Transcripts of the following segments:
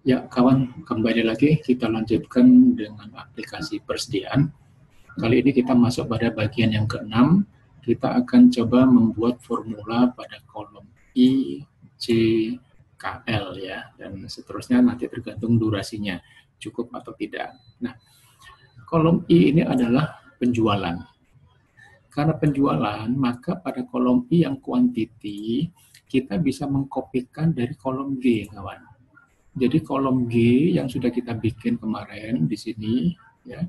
Ya, kawan, kembali lagi kita lanjutkan dengan aplikasi persediaan. Kali ini kita masuk pada bagian yang ke-6. Kita akan coba membuat formula pada kolom I, J, KL ya, dan seterusnya nanti tergantung durasinya, cukup atau tidak. Nah, kolom I ini adalah penjualan. Karena penjualan, maka pada kolom I yang quantity, kita bisa mengkopikan dari kolom G, kawan. Jadi kolom G yang sudah kita bikin kemarin di sini, ya,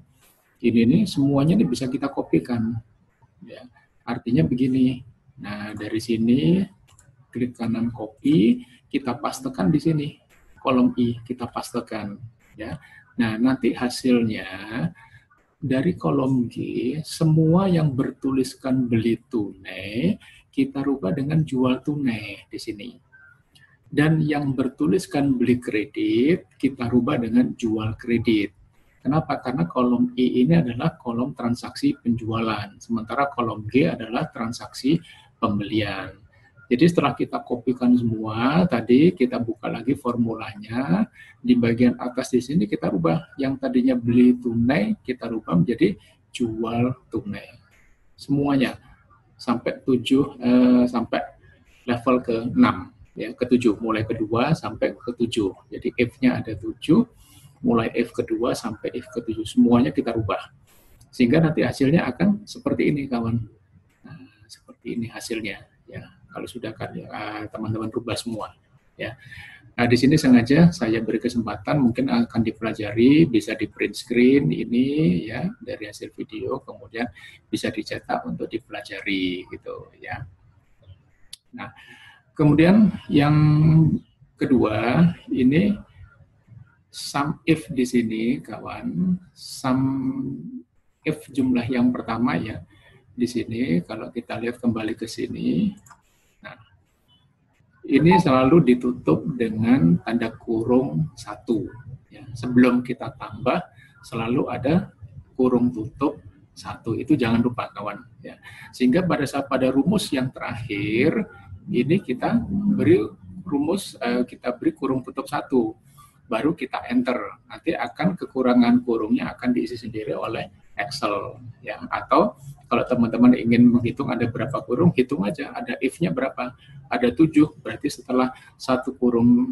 ini nih semuanya nih bisa kita kopikan. Ya, artinya begini. Nah dari sini klik kanan copy, kita pastekan di sini kolom I, kita pastekan. Ya, nah nanti hasilnya dari kolom G semua yang bertuliskan beli tunai kita rubah dengan jual tunai di sini. Dan yang bertuliskan beli kredit, kita rubah dengan jual kredit. Kenapa? Karena kolom I ini adalah kolom transaksi penjualan, sementara kolom G adalah transaksi pembelian. Jadi setelah kita kopikan semua, tadi kita buka lagi formulanya, di bagian atas di sini kita rubah, yang tadinya beli tunai, kita rubah menjadi jual tunai. Semuanya, sampai sampai level ke-6. Ya, ke-7, mulai kedua sampai ke-7. Jadi F-nya ada 7, mulai F kedua sampai F ke-7. Semuanya kita rubah. Sehingga nanti hasilnya akan seperti ini, kawan. Nah, seperti ini hasilnya. Ya, kalau sudah kan teman-teman rubah semua. Ya. Nah, di sini sengaja saya beri kesempatan, mungkin akan dipelajari, bisa di print screen ini ya dari hasil video, kemudian bisa dicetak untuk dipelajari gitu ya. Nah, kemudian yang kedua, ini sum if di sini, kawan. Sum if jumlah yang pertama ya. Di sini, kalau kita lihat kembali ke sini, nah, ini selalu ditutup dengan tanda kurung 1. Ya. Sebelum kita tambah, selalu ada kurung tutup 1. Itu jangan lupa, kawan. Ya. Sehingga pada rumus yang terakhir, ini kita beri rumus, kita beri kurung tutup 1, baru kita enter. Nanti akan kekurangan kurungnya akan diisi sendiri oleh Excel, ya. Atau kalau teman-teman ingin menghitung ada berapa kurung, hitung aja. Ada if-nya berapa? Ada 7, berarti setelah 1 kurung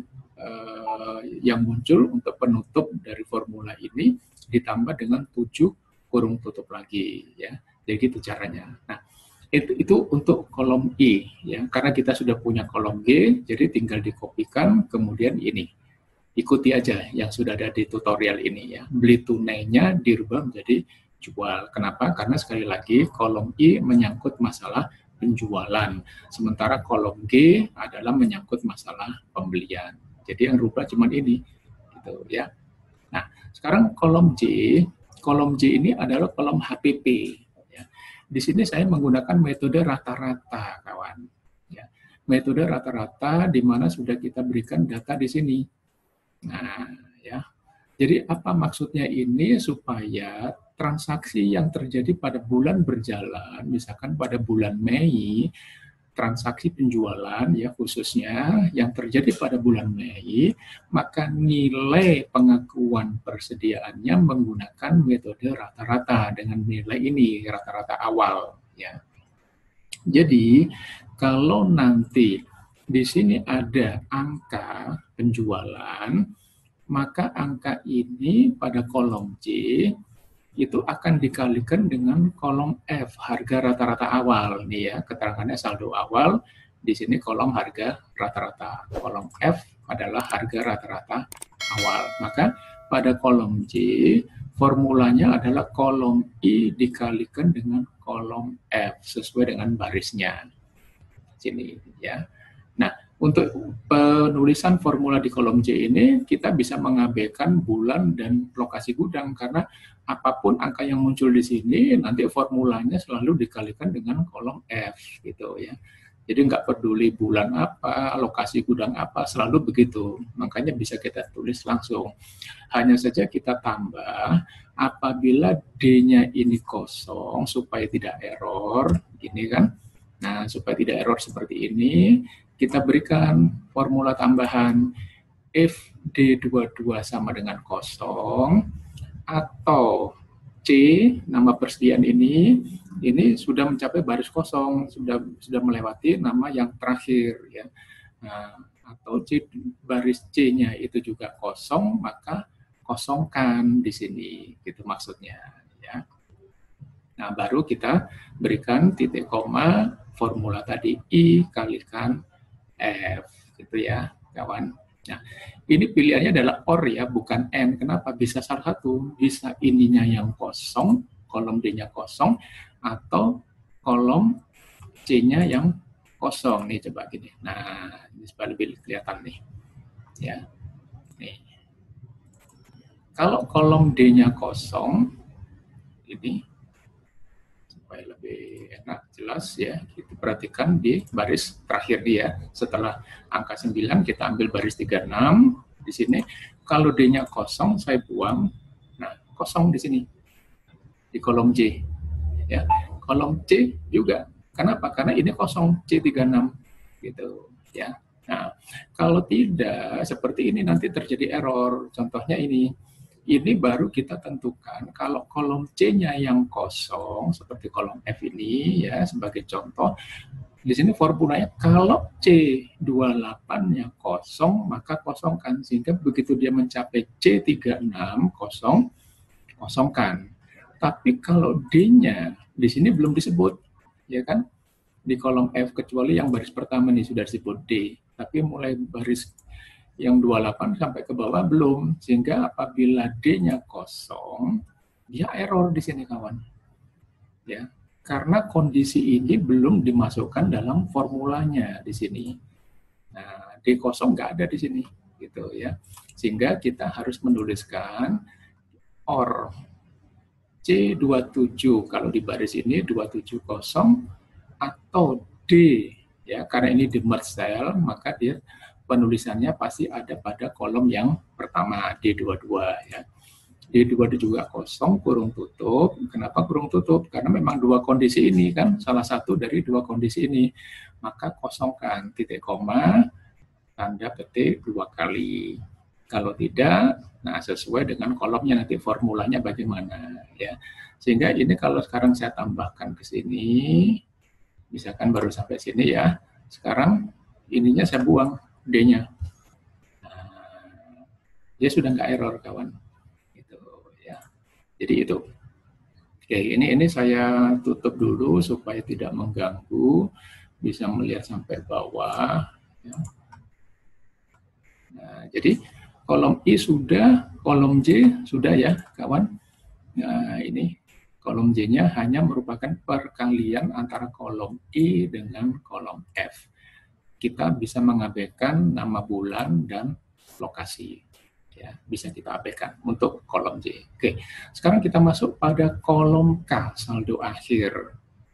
yang muncul untuk penutup dari formula ini ditambah dengan 7 kurung tutup lagi, ya. Jadi itu caranya. Nah, itu untuk kolom I ya, karena kita sudah punya kolom G, jadi tinggal dikopikan, kemudian ini ikuti aja yang sudah ada di tutorial ini ya. Beli tunainya dirubah menjadi jual. Kenapa? Karena sekali lagi kolom I menyangkut masalah penjualan, sementara kolom G adalah menyangkut masalah pembelian. Jadi yang rubah cuma ini gitu ya. Nah, sekarang kolom J ini adalah kolom HPP. Di sini saya menggunakan metode rata-rata, kawan. Ya, metode rata-rata di mana sudah kita berikan data di sini. Nah, ya. Jadi apa maksudnya ini? Supaya transaksi yang terjadi pada bulan berjalan, misalkan pada bulan Mei, transaksi penjualan ya khususnya yang terjadi pada bulan Mei, maka nilai pengakuan persediaannya menggunakan metode rata-rata dengan nilai ini, rata-rata awal ya. Jadi kalau nanti di sini ada angka penjualan, maka angka ini pada kolom J itu akan dikalikan dengan kolom F, harga rata-rata awal nih ya, keterangannya saldo awal, di sini kolom harga rata-rata. Kolom F adalah harga rata-rata awal. Maka pada kolom J formulanya adalah kolom I dikalikan dengan kolom F sesuai dengan barisnya. Sini ya. Nah, untuk penulisan formula di kolom J ini kita bisa mengabaikan bulan dan lokasi gudang karena apapun angka yang muncul di sini nanti formulanya selalu dikalikan dengan kolom F gitu ya. Jadi nggak peduli bulan apa, lokasi gudang apa, selalu begitu. Makanya bisa kita tulis langsung. Hanya saja kita tambah apabila D-nya ini kosong supaya tidak error, gini kan. Nah, supaya tidak error seperti ini, kita berikan formula tambahan if D22 sama dengan kosong, atau C, nama persediaan ini sudah mencapai baris kosong, sudah melewati nama yang terakhir, ya. Nah, atau C, baris C-nya itu juga kosong, maka kosongkan di sini, gitu maksudnya, ya. Nah, baru kita berikan titik koma formula tadi I kalikan F, gitu ya, kawan. Nah, ini pilihannya adalah OR ya, bukan N. Kenapa? Bisa salah satu, bisa ininya yang kosong, kolom D-nya kosong, atau kolom C-nya yang kosong. Nih, coba gini. Nah, ini supaya lebih kelihatan nih. Ya, nih. Kalau kolom D-nya kosong, ini supaya lebih enak, jelas ya, kita perhatikan di baris terakhir dia. Setelah angka 9, kita ambil baris 36 di sini. Kalau D-nya kosong, saya buang. Nah, kosong di sini. Di kolom J. Ya. Kolom C juga. Kenapa? Karena ini kosong, C36. Gitu. Ya. Nah, kalau tidak, seperti ini nanti terjadi error. Contohnya ini. Ini baru kita tentukan kalau kolom C-nya yang kosong, seperti kolom F ini, ya, sebagai contoh. Di sini formulanya kalau C28-nya kosong, maka kosongkan. Sehingga begitu dia mencapai C36, kosong, kosongkan. Tapi kalau D-nya, di sini belum disebut, ya kan? Di kolom F, kecuali yang baris pertama nih sudah disebut D. Tapi mulai baris yang 28 sampai ke bawah belum, sehingga apabila D-nya kosong, dia error di sini, kawan. Ya, karena kondisi ini belum dimasukkan dalam formulanya di sini. Nah, D kosong nggak ada di sini, gitu ya. Sehingga kita harus menuliskan OR C27 kalau di baris ini 27 kosong atau D, ya, karena ini di merge cell, maka dia penulisannya pasti ada pada kolom yang pertama, D22 ya. D22 juga kosong, kurung tutup. Kenapa kurung tutup? Karena memang dua kondisi ini kan, salah satu dari dua kondisi ini. Maka kosongkan titik koma, tanda petik 2 kali. Kalau tidak, nah sesuai dengan kolomnya nanti formulanya bagaimana ya. Sehingga ini kalau sekarang saya tambahkan ke sini, misalkan baru sampai sini ya, sekarang ininya saya buang D-nya. Nah, dia sudah nggak error, kawan. Gitu, ya. Jadi itu. Oke, ini saya tutup dulu supaya tidak mengganggu, bisa melihat sampai bawah. Ya. Nah, jadi kolom I sudah, kolom J sudah ya, kawan. Nah, ini kolom J-nya hanya merupakan perkalian antara kolom I dengan kolom F. Kita bisa mengabaikan nama bulan dan lokasi, ya, bisa kita abaikan untuk kolom J. Oke, sekarang kita masuk pada kolom K, saldo akhir,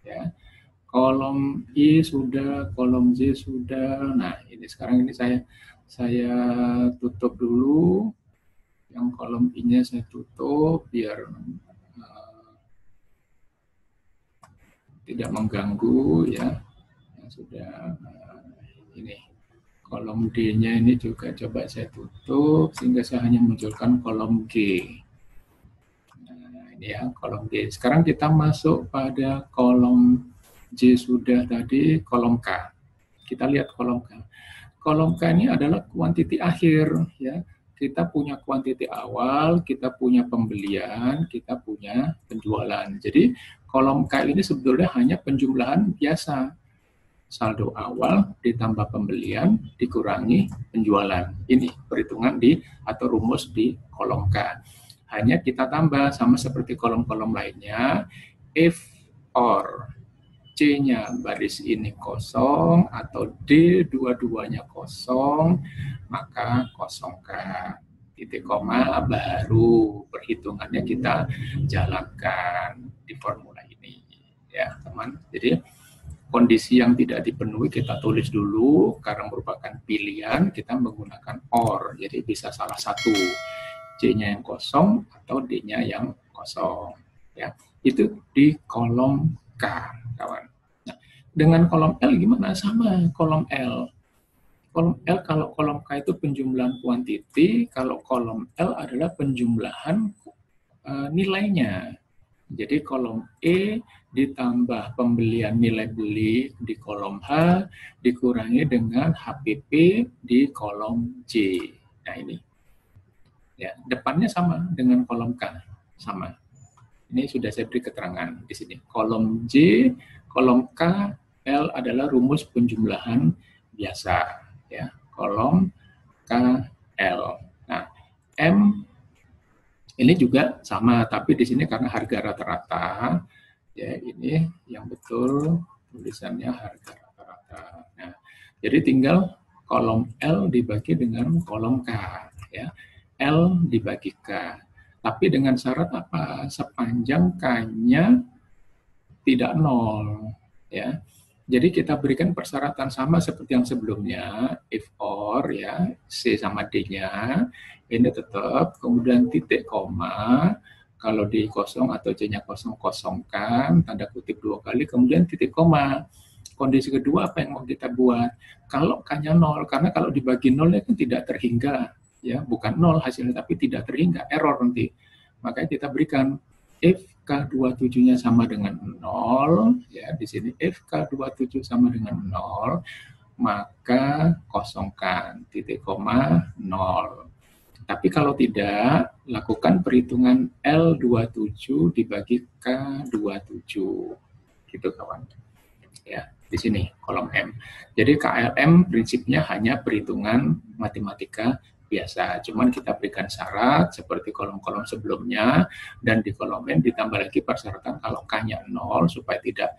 ya. Kolom I sudah, kolom J sudah. Nah, ini sekarang ini saya tutup dulu, yang kolom I-nya saya tutup biar tidak mengganggu, ya. Yang sudah. Ini kolom D-nya ini juga coba saya tutup sehingga saya hanya munculkan kolom G. Nah, ini ya kolom G. Sekarang kita masuk pada kolom J sudah tadi, kolom K. Kita lihat kolom K. Kolom K ini adalah kuantiti akhir, ya. Kita punya kuantiti awal, kita punya pembelian, kita punya penjualan. Jadi kolom K ini sebetulnya hanya penjumlahan biasa. Saldo awal ditambah pembelian dikurangi penjualan. Ini perhitungan atau rumus di kolom K. Hanya kita tambah sama seperti kolom-kolom lainnya. If or C-nya baris ini kosong atau D22-nya kosong, maka kosongkan. Titik koma baru perhitungannya kita jalankan di formula ini. Ya, teman. Jadi kondisi yang tidak dipenuhi kita tulis dulu, karena merupakan pilihan kita menggunakan OR, jadi bisa salah satu, C-nya yang kosong atau D-nya yang kosong. Ya, itu di kolom K, kawan. Nah, dengan kolom L gimana? Sama kolom L. Kolom L, kalau kolom K itu penjumlahan kuantiti, kalau kolom L adalah penjumlahan nilainya. Jadi kolom E ditambah pembelian nilai beli di kolom H dikurangi dengan HPP di kolom J. Nah ini, ya depannya sama dengan kolom K, sama. Ini sudah saya beri keterangan di sini. Kolom J, kolom K, L adalah rumus penjumlahan biasa. Ya, kolom K, L. Nah, M ini juga sama, tapi di sini karena harga rata-rata, ya ini yang betul tulisannya harga rata-rata. Nah, jadi tinggal kolom L dibagi dengan kolom K, ya. L dibagi K. Tapi dengan syarat apa? Sepanjang K-nya tidak nol, ya. Jadi kita berikan persyaratan sama seperti yang sebelumnya, if or, ya, C sama D-nya, ini tetap, kemudian titik koma, kalau di kosong atau C-nya kosong, kosongkan, tanda kutip 2 kali, kemudian titik koma. Kondisi kedua apa yang mau kita buat? Kalau K-nya 0, karena kalau dibagi 0 itu tidak terhingga, ya, bukan 0 hasilnya, tapi tidak terhingga, error nanti. Makanya kita berikan if K27-nya sama dengan 0, ya di sini if K27 sama dengan 0, maka kosongkan titik koma 0. Tapi kalau tidak, lakukan perhitungan L27 dibagi K27. Gitu kawan. Ya, di sini kolom M. Jadi KLM prinsipnya hanya perhitungan matematika biasa, cuman kita berikan syarat seperti kolom-kolom sebelumnya, dan di kolom N ditambah lagi persyaratan kalau K-nya 0 supaya tidak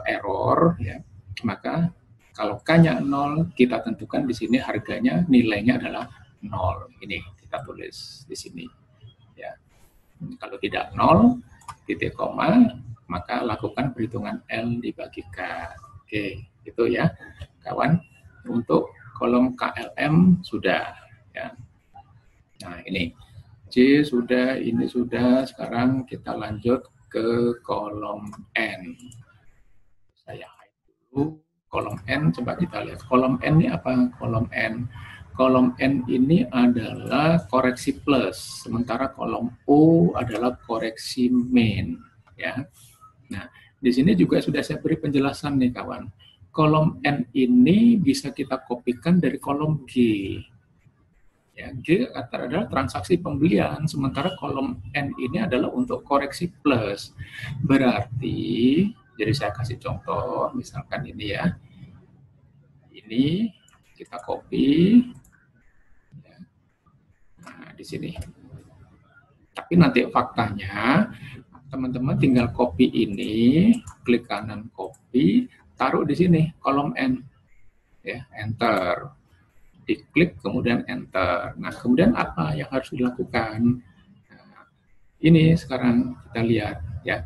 error, ya. Maka kalau K-nya 0, kita tentukan di sini harganya, nilainya adalah 0. Ini kita tulis di sini, ya. Kalau tidak 0, titik koma, maka lakukan perhitungan L dibagi K. Oke, itu ya, kawan. Untuk kolom KLM sudah. Ya. Nah ini C sudah, ini sudah. Sekarang kita lanjut ke kolom N. Saya hide dulu kolom N. Coba kita lihat kolom N ini apa? Kolom N. Kolom N ini adalah koreksi plus, sementara kolom O adalah koreksi min. Ya. Nah di sini juga sudah saya beri penjelasan nih kawan. Kolom N ini bisa kita kopikan dari kolom G. Ya, G adalah transaksi pembelian, sementara kolom N ini adalah untuk koreksi plus. Berarti, jadi saya kasih contoh, misalkan ini ya, ini kita copy, ya. Nah di sini. Tapi nanti faktanya, teman-teman tinggal copy ini, klik kanan copy, taruh di sini kolom N, ya, enter. Diklik kemudian enter. Nah kemudian apa yang harus dilakukan? Nah, ini sekarang kita lihat ya,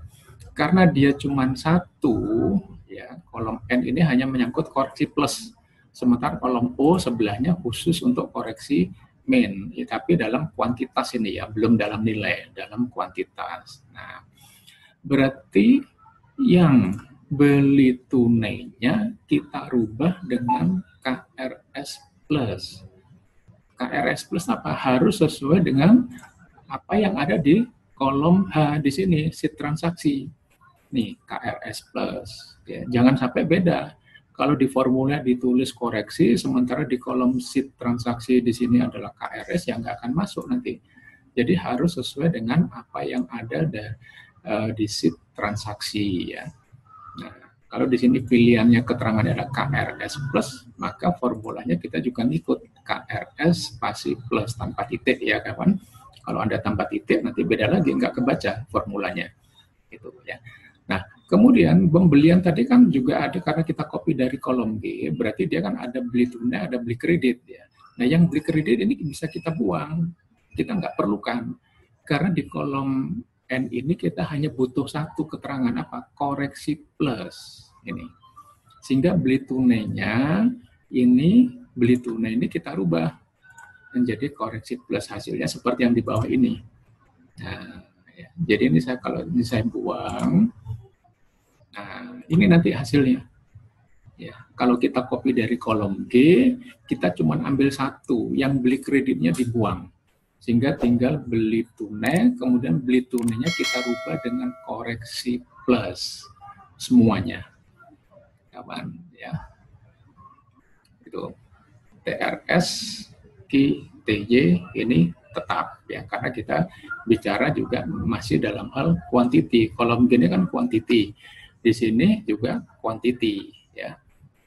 karena dia cuma satu, ya kolom N ini hanya menyangkut koreksi plus, sementara kolom O sebelahnya khusus untuk koreksi min, ya, tapi dalam kuantitas ini ya, belum dalam nilai, dalam kuantitas. Nah berarti yang beli tunainya kita rubah dengan KRS plus. KRS plus apa? Harus sesuai dengan apa yang ada di kolom H di sini, sheet transaksi. Nih, KRS plus. Ya, jangan sampai beda. Kalau di formula ditulis koreksi, sementara di kolom sheet transaksi di sini adalah KRS, yang nggak akan masuk nanti. Jadi harus sesuai dengan apa yang ada di sheet transaksi. Ya. Nah, kalau di sini pilihannya keterangan adalah KRS plus, maka formulanya kita juga ngikut KRS spasi plus tanpa titik ya kawan. Kalau Anda tanpa titik nanti beda lagi, nggak kebaca formulanya. Gitu ya. Nah, kemudian pembelian tadi kan juga ada karena kita copy dari kolom G, berarti dia kan ada beli tunai, ada beli kredit ya. Nah, yang beli kredit ini bisa kita buang, kita nggak perlukan. Karena di kolom N ini kita hanya butuh satu keterangan apa? Koreksi plus ini. Sehingga beli tunainya ini, beli tunai ini kita rubah menjadi koreksi plus, hasilnya seperti yang di bawah ini. Nah, ya. Jadi ini saya kalau ini saya buang, nah ini nanti hasilnya. Ya, kalau kita copy dari kolom G, kita cuma ambil satu, yang beli kreditnya dibuang. Sehingga tinggal beli tunai, kemudian beli tunainya kita rubah dengan koreksi plus semuanya. Kawan, ya. Itu TRS, Q, TY ini tetap ya, karena kita bicara juga masih dalam hal quantity. Kolom G ini kan quantity, di sini juga quantity ya.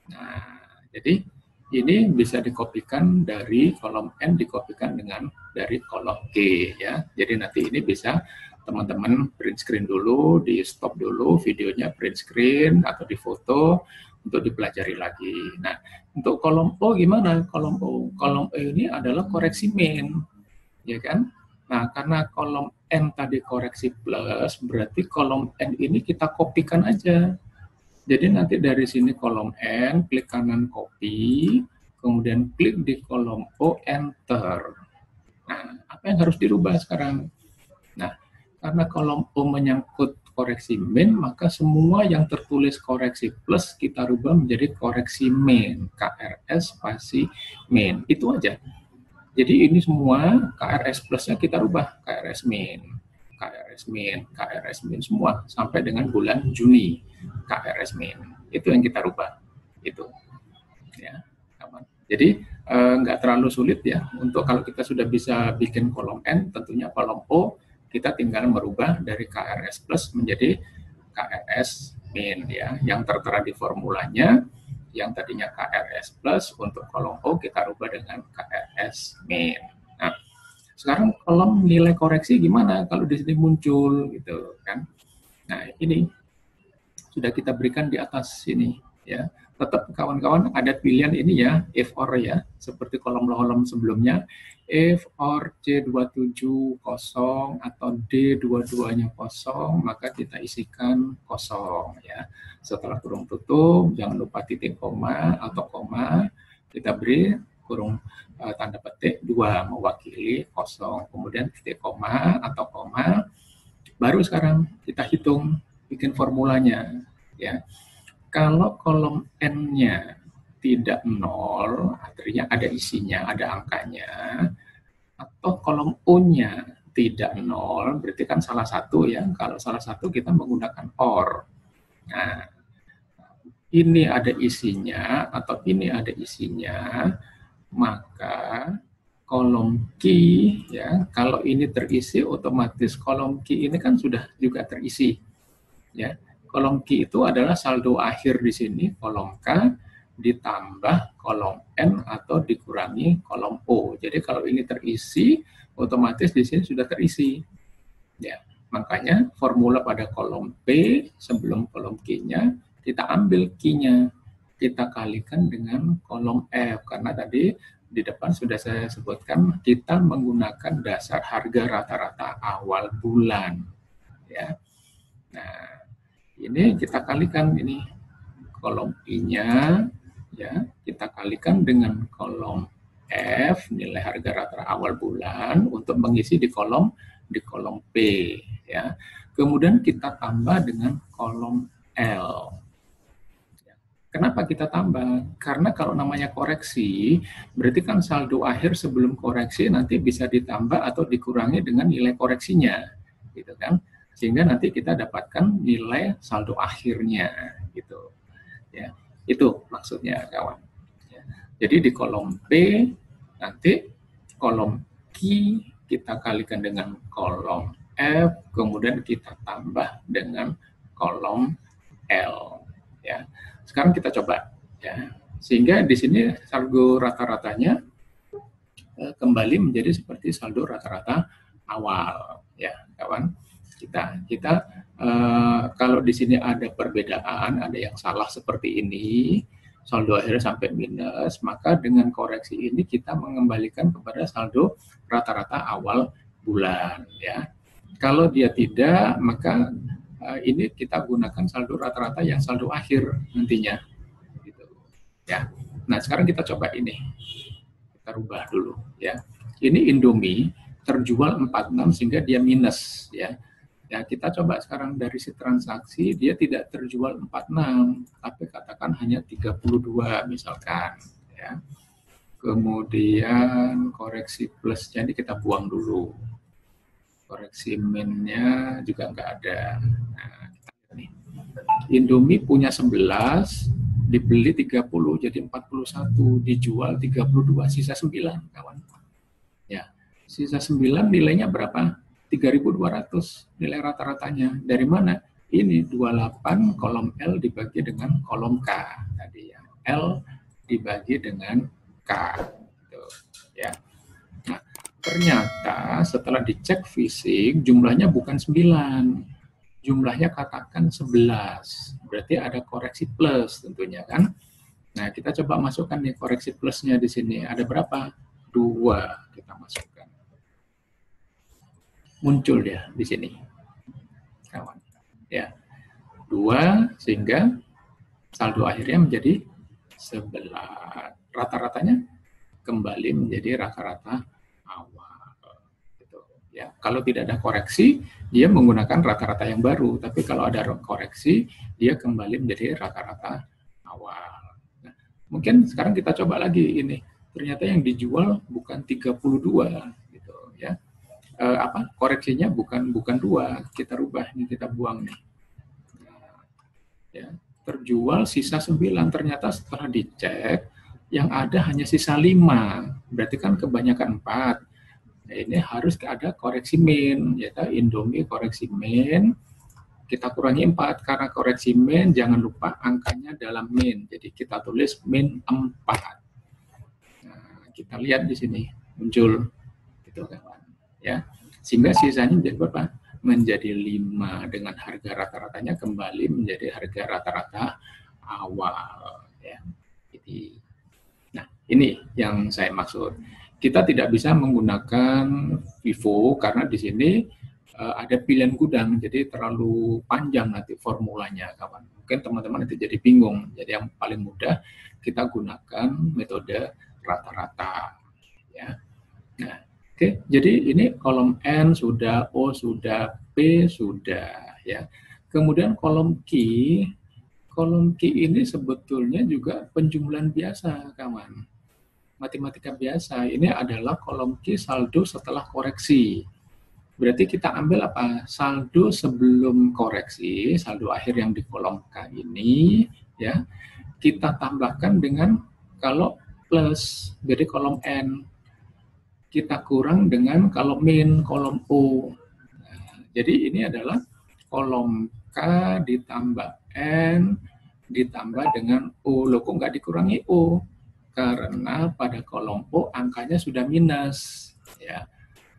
Nah, jadi ini bisa dikopikan dari kolom N, dikopikan dengan dari kolom G ya. Jadi nanti ini bisa teman-teman print screen dulu, di stop dulu videonya, print screen atau di foto untuk dipelajari lagi. Nah, untuk kolom O gimana? Kolom O ini adalah koreksi main, ya kan? Nah, karena kolom N tadi koreksi plus, berarti kolom N ini kita kopikan aja. Jadi nanti dari sini kolom N, klik kanan copy, kemudian klik di kolom O, enter. Nah, apa yang harus dirubah sekarang? Nah, karena kolom O menyangkut koreksi main, maka semua yang tertulis koreksi plus kita rubah menjadi koreksi main, KRS spasi main. Itu aja. Jadi ini semua KRS plusnya kita rubah, KRS main, KRS main, KRS main semua sampai dengan bulan Juni, KRS main. Itu yang kita rubah. Itu. Ya. Jadi nggak terlalu sulit ya. Untuk kalau kita sudah bisa bikin kolom N, tentunya kolom O kita tinggal merubah dari KRS plus menjadi KRS min ya, yang tertera di formulanya, yang tadinya KRS plus untuk kolom O kita rubah dengan KRS min. Nah, sekarang kolom nilai koreksi gimana kalau di sini muncul gitu kan? Nah, ini sudah kita berikan di atas sini ya. Tetap kawan-kawan ada pilihan ini ya, if or ya, seperti kolom sebelumnya, if or C27 kosong atau D22-nya kosong, maka kita isikan kosong ya. Setelah kurung tutup, jangan lupa titik koma atau koma, kita beri kurung tanda petik 2 mewakili kosong, kemudian titik koma atau koma, baru sekarang kita hitung, bikin formulanya ya. Kalau kolom N-nya tidak 0, artinya ada isinya, ada angkanya, atau kolom O-nya tidak 0, berarti kan salah satu ya. Kalau salah satu kita menggunakan OR. Nah, ini ada isinya atau ini ada isinya, maka kolom key ya, kalau ini terisi otomatis kolom key ini kan sudah juga terisi ya. Kolom Q itu adalah saldo akhir di sini, kolom K ditambah kolom N atau dikurangi kolom O. Jadi kalau ini terisi, otomatis di sini sudah terisi. Ya, makanya formula pada kolom P sebelum kolom Q-nya, kita ambil Q-nya, kita kalikan dengan kolom F. Karena tadi di depan sudah saya sebutkan, kita menggunakan dasar harga rata-rata awal bulan. Ya. Nah, ini kita kalikan ini kolom I-nya ya, kita kalikan dengan kolom F, nilai harga rata-rata awal bulan untuk mengisi di kolom P ya. Kemudian kita tambah dengan kolom L. Kenapa kita tambah? Karena kalau namanya koreksi, berarti kan saldo akhir sebelum koreksi nanti bisa ditambah atau dikurangi dengan nilai koreksinya, gitu kan? Sehingga nanti kita dapatkan nilai saldo akhirnya gitu ya. Itu maksudnya kawan ya. Jadi di kolom P nanti kolom Q kita kalikan dengan kolom F, kemudian kita tambah dengan kolom L ya. Sekarang kita coba ya, sehingga di sini saldo rata-ratanya kembali menjadi seperti saldo rata-rata awal ya kawan. Kita kalau di sini ada perbedaan, ada yang salah seperti ini, saldo akhirnya sampai minus, maka dengan koreksi ini kita mengembalikan kepada saldo rata-rata awal bulan ya. Kalau dia tidak, maka ini kita gunakan saldo rata-rata yang saldo akhir nantinya gitu ya. Nah, sekarang kita coba ini. Kita rubah dulu ya. Ini Indomie terjual 46 sehingga dia minus ya. Ya, kita coba sekarang dari si transaksi, dia tidak terjual 46, tapi katakan hanya 32 misalkan. Ya. Kemudian koreksi plus, jadi kita buang dulu. Koreksi min-nya juga nggak ada. Nah, kita lihat nih. Indomie punya 11, dibeli 30, jadi 41, dijual 32, sisa 9, kawan. Ya, sisa 9 nilainya berapa? 3.200 nilai rata-ratanya. Dari mana? Ini 28 kolom L dibagi dengan kolom K tadi ya. L dibagi dengan K. Gitu, ya. Nah, ternyata setelah dicek fisik jumlahnya bukan 9. Jumlahnya katakan 11. Berarti ada koreksi plus tentunya kan. Nah, kita coba masukkan nih koreksi plusnya di sini. Ada berapa? 2 kita masukkan. Muncul dia di sini, kawan. Ya, 2 sehingga saldo akhirnya menjadi 11. Rata-ratanya kembali menjadi rata-rata awal. Gitu. Ya, kalau tidak ada koreksi, dia menggunakan rata-rata yang baru. Tapi kalau ada koreksi, dia kembali menjadi rata-rata awal. Nah, mungkin sekarang kita coba lagi ini. Ternyata yang dijual bukan 32, gitu ya. Koreksinya bukan 2, kita rubah nih, kita buang nih. Ya, terjual sisa 9, ternyata setelah dicek yang ada hanya sisa 5, berarti kan kebanyakan 4. Nah, ini harus ada koreksi min, ya, Indomie koreksi min, kita kurangi 4, karena koreksi min jangan lupa angkanya dalam min, jadi kita tulis min 4. Nah, kita lihat di sini muncul, gitu kawan, ya. Sehingga sisanya menjadi berapa? Menjadi 5 dengan harga rata-ratanya kembali menjadi harga rata-rata awal. Ya. Jadi, nah ini yang saya maksud. Kita tidak bisa menggunakan FIFO karena di sini ada pilihan gudang, jadi terlalu panjang nanti formulanya, kawan. Mungkin teman-teman itu jadi bingung. Jadi yang paling mudah kita gunakan metode rata-rata. Ya. Nah, oke, jadi ini kolom N sudah, O sudah, P sudah, ya. Kemudian kolom Q ini sebetulnya juga penjumlahan biasa, kawan. Matematika biasa. Ini adalah kolom Q saldo setelah koreksi. Berarti kita ambil apa? Saldo sebelum koreksi, saldo akhir yang di kolom K ini, ya. Kita tambahkan dengan kalau plus, jadi kolom N. Kita kurang dengan kalau min, kolom O. Nah, jadi ini adalah kolom K ditambah N ditambah dengan O. Loh, kok nggak dikurangi O? Karena pada kolom O angkanya sudah minus. Ya.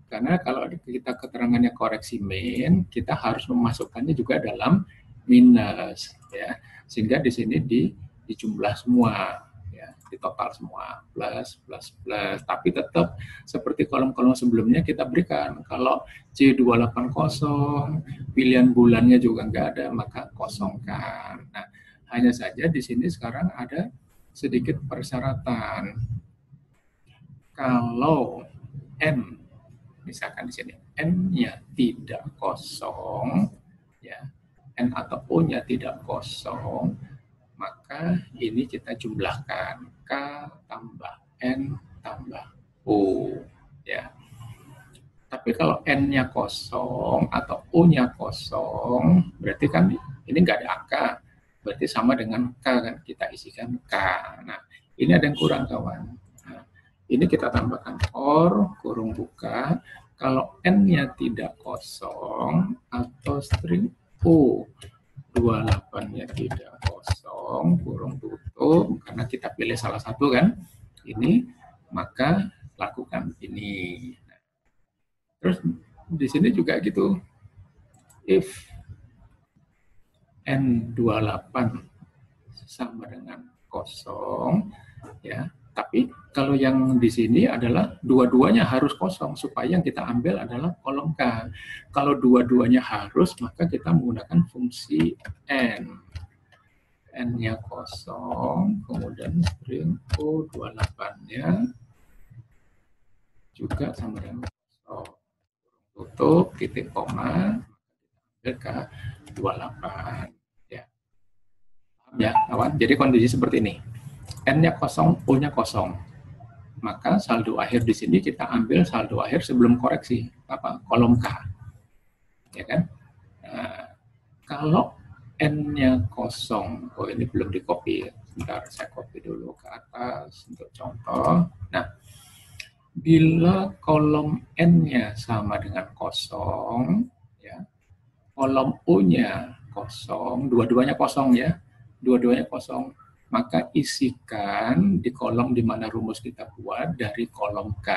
Karena kalau kita keterangannya koreksi min, kita harus memasukkannya juga dalam minus. Ya. Sehingga di sini dijumlah semua. Di total semua plus tapi tetap seperti kolom-kolom sebelumnya kita berikan kalau C280 pilihan bulannya juga nggak ada maka kosongkan. Nah, hanya saja di sini sekarang ada sedikit persyaratan. Kalau N misalkan di sini N-nya tidak kosong, ya, N atau O-nya tidak kosong, maka ini kita jumlahkan K tambah N tambah O, ya. Tapi kalau N-nya kosong atau O-nya kosong, berarti kan ini nggak ada angka, berarti sama dengan K kan, kita isikan K. Nah, ini ada yang kurang, kawan. Nah, ini kita tambahkan OR, kurung buka, kalau N-nya tidak kosong atau string O, 28-nya tidak kosong, kurung tutup, karena kita pilih salah satu kan, ini, maka lakukan ini. Terus di sini juga gitu, if N28 sama dengan kosong, ya, tapi kalau yang di sini adalah dua-duanya harus kosong, supaya yang kita ambil adalah kolom K. Kalau dua-duanya harus, maka kita menggunakan fungsi N. N-nya kosong, kemudian string O28-nya juga sama dengan kosong. Tutup, titik koma, K28. Ya. Ya, kawan. Jadi kondisi seperti ini. N-nya kosong, O-nya kosong. Maka saldo akhir di sini kita ambil saldo akhir sebelum koreksi, kolom K. Ya kan? Nah, kalau N-nya kosong, oh ini belum di copy. Sebentar, saya copy dulu ke atas untuk contoh. Nah, bila kolom N-nya sama dengan kosong, ya, kolom O-nya kosong, dua-duanya kosong ya, dua-duanya kosong, maka isikan di kolom di mana rumus kita buat dari kolom K.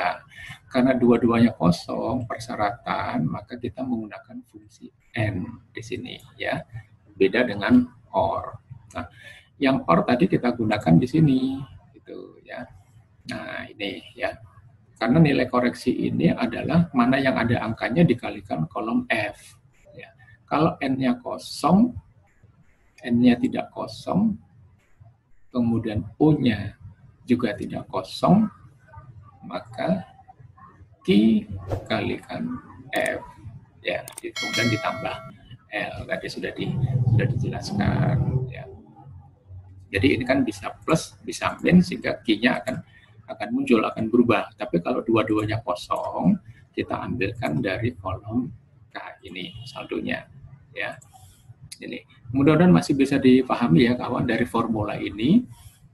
Karena dua-duanya kosong, persyaratan, maka kita menggunakan fungsi N di sini ya. Beda dengan OR. Nah, yang OR tadi kita gunakan di sini gitu ya. Nah, ini ya. Karena nilai koreksi ini adalah mana yang ada angkanya dikalikan kolom F. Ya. Kalau N-nya kosong, N-nya tidak kosong, kemudian O-nya juga tidak kosong, maka Q kalikan F. Ya, kemudian ditambah L. Tadi sudah dijelaskan. Ya. Jadi ini kan bisa plus, bisa min, sehingga Q-nya akan muncul, akan berubah. Tapi kalau dua-duanya kosong, kita ambilkan dari kolom K ini saldonya. Ya. Ini mudah-mudahan masih bisa dipahami ya kawan dari formula ini.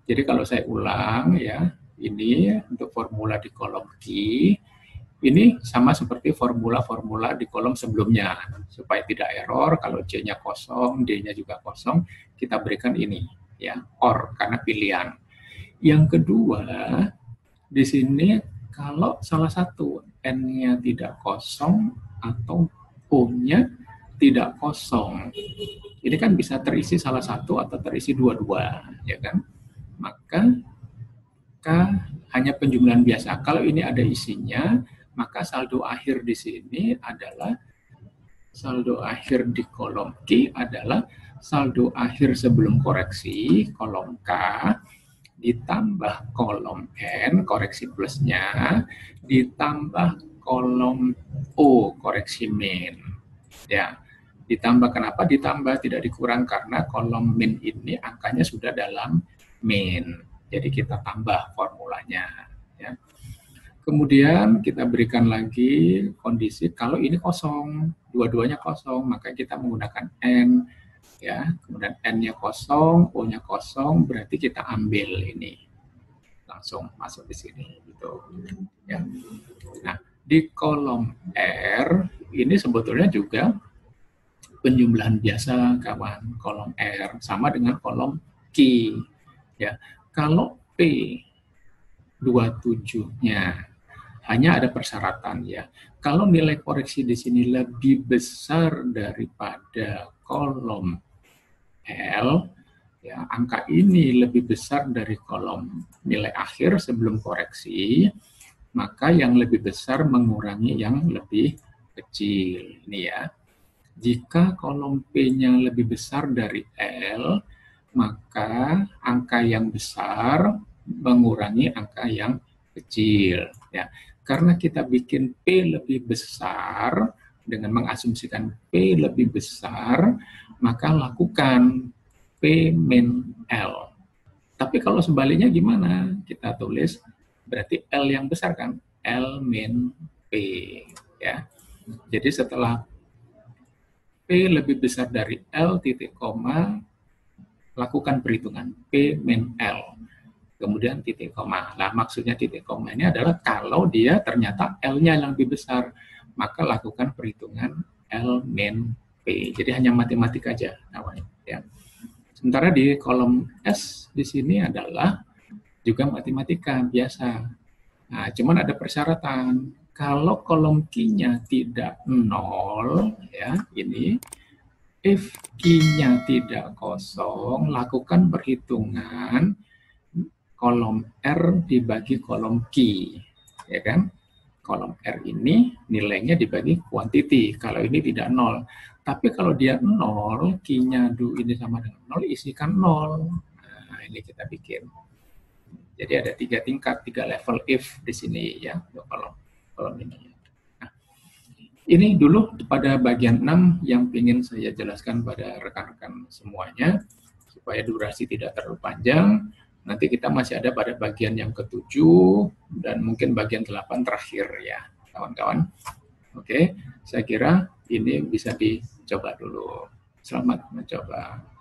Jadi kalau saya ulang ya, ini untuk formula di kolom Q, ini sama seperti formula-formula di kolom sebelumnya. Supaya tidak error, kalau J-nya kosong, D-nya juga kosong, kita berikan ini ya, OR karena pilihan. Yang kedua, di sini kalau salah satu N-nya tidak kosong atau O-nya tidak kosong, ini kan bisa terisi salah satu atau terisi dua-dua, ya kan? Maka K hanya penjumlahan biasa. Kalau ini ada isinya, maka saldo akhir di sini adalah saldo akhir di kolom Q adalah saldo akhir sebelum koreksi, kolom K, ditambah kolom N, koreksi plusnya, ditambah kolom O, koreksi min. Ya, ditambah, kenapa ditambah, tidak dikurang, karena kolom min ini angkanya sudah dalam min. Jadi kita tambah formulanya. Ya. Kemudian kita berikan lagi kondisi kalau ini kosong, dua-duanya kosong, maka kita menggunakan N. Ya, kemudian N-nya kosong, O-nya kosong, berarti kita ambil ini. Langsung masuk di sini. Gitu. Ya. Nah, di kolom R, ini sebetulnya juga penjumlahan biasa, kawan. Kolom R, sama dengan kolom Q. Ya. Kalau P27-nya hanya ada persyaratan ya. Kalau nilai koreksi di sini lebih besar daripada kolom L, ya, angka ini lebih besar dari kolom nilai akhir sebelum koreksi, maka yang lebih besar mengurangi yang lebih kecil. Ini ya. Jika kolom P-nya lebih besar dari L, maka angka yang besar mengurangi angka yang kecil. Ya. Karena kita bikin P lebih besar, dengan mengasumsikan P lebih besar, maka lakukan P min L. Tapi kalau sebaliknya gimana? Kita tulis, berarti L yang besar kan? L min P. Ya. Jadi setelah P lebih besar dari L titik koma, lakukan perhitungan P min L. Kemudian titik koma. Nah, maksudnya titik koma ini adalah kalau dia ternyata L-nya yang lebih besar, maka lakukan perhitungan L min P. Jadi hanya matematika aja namanya. Ya. Sementara di kolom S di sini adalah juga matematika biasa. Nah, cuman ada persyaratan. Kalau kolom Q-nya tidak 0, ya ini, if Q-nya tidak kosong, lakukan perhitungan kolom R dibagi kolom Q, ya kan? Kolom R ini nilainya dibagi kuantiti, kalau ini tidak 0. Tapi kalau dia 0, Q-nya ini sama dengan 0, isikan 0. Nah, ini kita bikin. Jadi ada 3 tingkat, 3 level if di sini ya, untuk kolom ini. Nah, Ini dulu pada bagian 6 yang ingin saya jelaskan pada rekan-rekan semuanya, supaya durasi tidak terlalu panjang. Nanti kita masih ada pada bagian yang ke-7 dan mungkin bagian 8 terakhir ya, kawan-kawan. Oke, saya kira ini bisa dicoba dulu. Selamat mencoba.